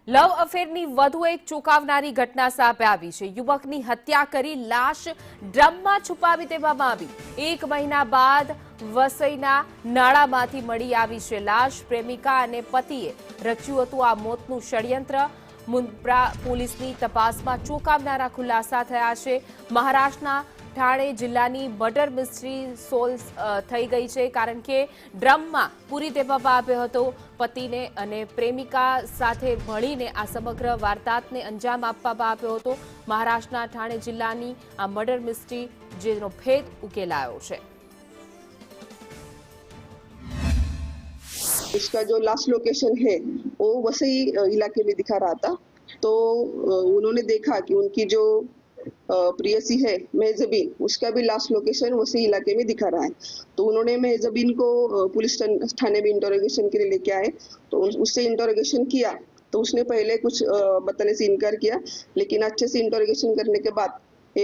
લવ અફેરની વધુ એક ચોંકાવનારી ઘટના સામે આવી છે। યુવકની હત્યા કરી લાશ ડ્રમમાં છુપાવી દેવામાં આવી। 1 મહિના બાદ વસઈના નાળામાંથી મળી આવી છે લાશ। પ્રેમિકા અને પતિએ રચ્યું હતું આ મોતનું ષડયંત્ર। મુન્દ્રા પોલીસની તપાસમાં ચોંકાવનારા ખુલાસા થયા છે। મહારાષ્ટ્રના ઠાણે જિલ્લાની મર્ડર મિસ્ટ્રી સોલ્વ થઈ ગઈ છે, કારણ કે ડ્રમમાં પૂરી દેવામાં આવ્યો હતો। પતિને અને પ્રેમિકા સાથે મળીને આ સમગ્ર વારદાતને અંજામ આપવામાં આવ્યો હતો। મહારાષ્ટ્રના ઠાણે જિલ્લાની આ મર્ડર મિસ્ટ્રી જેનો ભેદ ઉકેલાયો છે। इसका जो लास्ट लोकेशन है वो वसई इलाके में दिखा रहा था। तो उन्होंने देखा कि उनकी जो प्रियसी है मेहजबीन, उसका भी लास्ट लोकेशन वसई इलाके में दिखा रहा है। तो उन्होंने मेहजबीन को पुलिस थाने में इंटरोगेशन के लिए लेके आए। तो उससे इंटरोगेशन किया तो उसने पहले कुछ बताने से इनकार किया, लेकिन अच्छे से इंटरोगेशन करने के बाद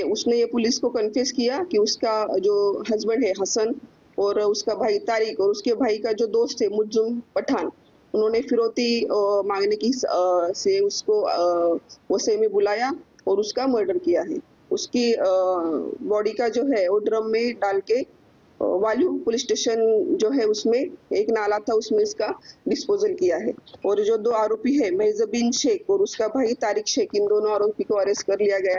उसने ये पुलिस को कन्फेस किया कि उसका जो हस्बैंड है हसन और उसका भाई तारिक और उसके भाई का जो दोस्त है मुज्जुम पठान, उन्होंने फिरौती मांगने की से उसको वसई में बुलाया और उसका मर्डर किया है। उसकी बॉडी का जो है वो ड्रम में डाल के वाल्यू पुलिस स्टेशन जो है उसमें एक नाला था, उसमें इसका डिस्पोजल किया है। और जो 2 आरोपी है मेहजबीन शेख और उसका भाई तारिक शेख, इन दोनों आरोपी को अरेस्ट कर लिया गया है।